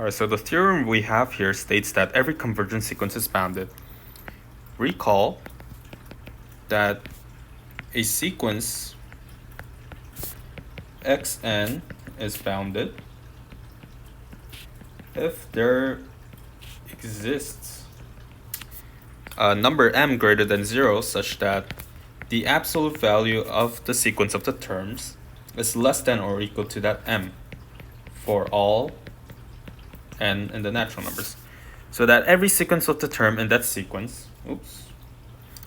Alright, so the theorem we have here states that every convergent sequence is bounded. Recall that a sequence xn is bounded if there exists a number m greater than 0 such that the absolute value of the sequence of the terms is less than or equal to that m for all n in the natural numbers. So that every sequence of the term in that sequence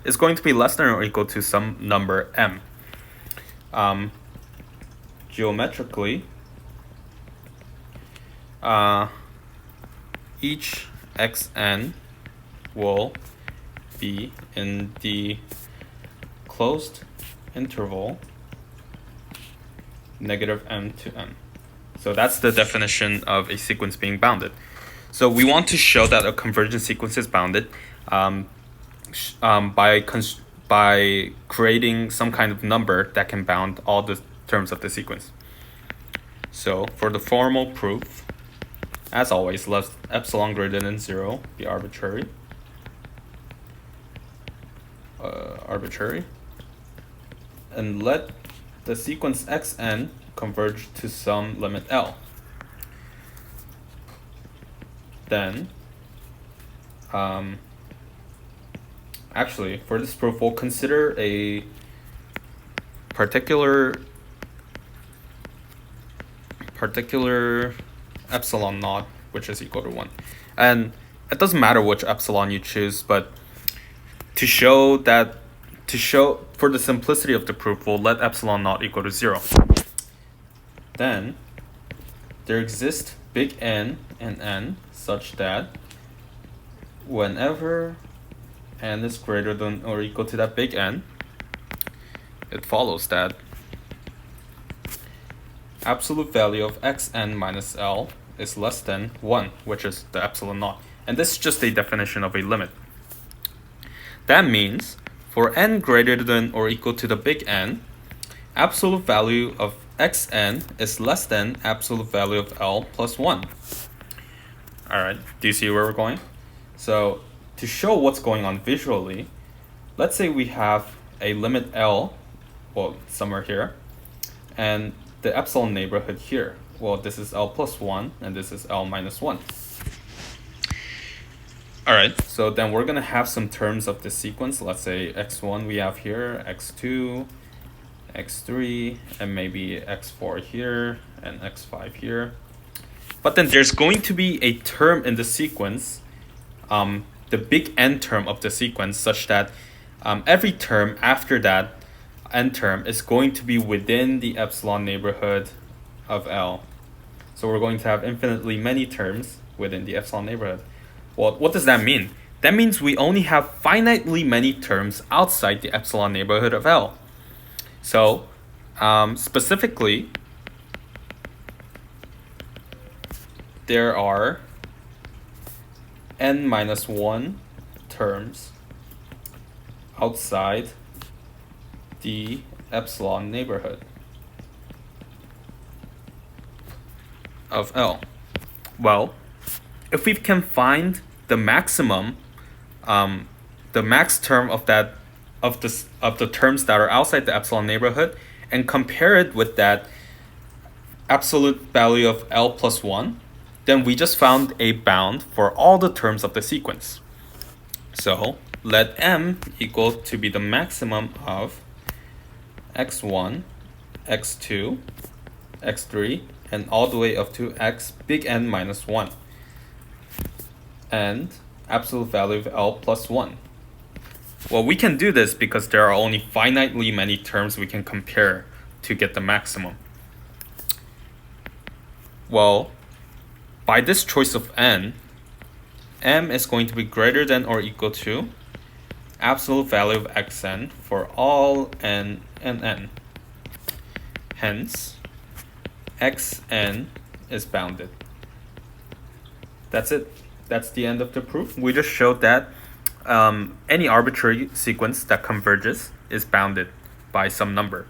is going to be less than or equal to some number m. Geometrically, each xn will be in the closed interval negative m to m. So that's the definition of a sequence being bounded. So we want to show that a convergent sequence is bounded by creating some kind of number that can bound all the terms of the sequence. So for the formal proof, as always, let epsilon greater than 0 be arbitrary. And let the sequence xn converge to some limit L. Then, actually, for this proof, we'll consider a particular epsilon naught, which is equal to 1. And it doesn't matter which epsilon you choose, but to show for the simplicity of the proof, we'll let epsilon naught equal to 0. Then there exist big N and N such that whenever n is greater than or equal to that big N, it follows that absolute value of xn minus L is less than 1, which is the epsilon naught. And this is just a definition of a limit. That means for n greater than or equal to the big N, absolute value of xn is less than absolute value of L plus 1. Alright, do you see where we're going? So to show what's going on visually, let's say we have a limit L, well, somewhere here, and the epsilon neighborhood here. Well, this is L plus 1, and this is L minus 1. Alright, so then we're going to have some terms of the sequence. Let's say x1 we have here, x2, x3, and maybe x4 here, and x5 here. But then there's going to be a term in the sequence, the big N term of the sequence, such that every term after that N term is going to be within the epsilon neighborhood of L. So we're going to have infinitely many terms within the epsilon neighborhood. Well, what does that mean? That means we only have finitely many terms outside the epsilon neighborhood of L. So specifically, there are n minus 1 terms outside the epsilon neighborhood of L. Well, if we can find the maximum, the max term of the terms that are outside the epsilon neighborhood, and compare it with that absolute value of L plus 1, then we just found a bound for all the terms of the sequence. So let m equal to be the maximum of x1, x2, x3, and all the way up to x big N minus 1, and absolute value of L plus 1. Well, we can do this because there are only finitely many terms we can compare to get the maximum. Well, by this choice of n, m is going to be greater than or equal to absolute value of xn for all n and n. Hence, xn is bounded. That's it. That's the end of the proof. We just showed that any arbitrary sequence that converges is bounded by some number.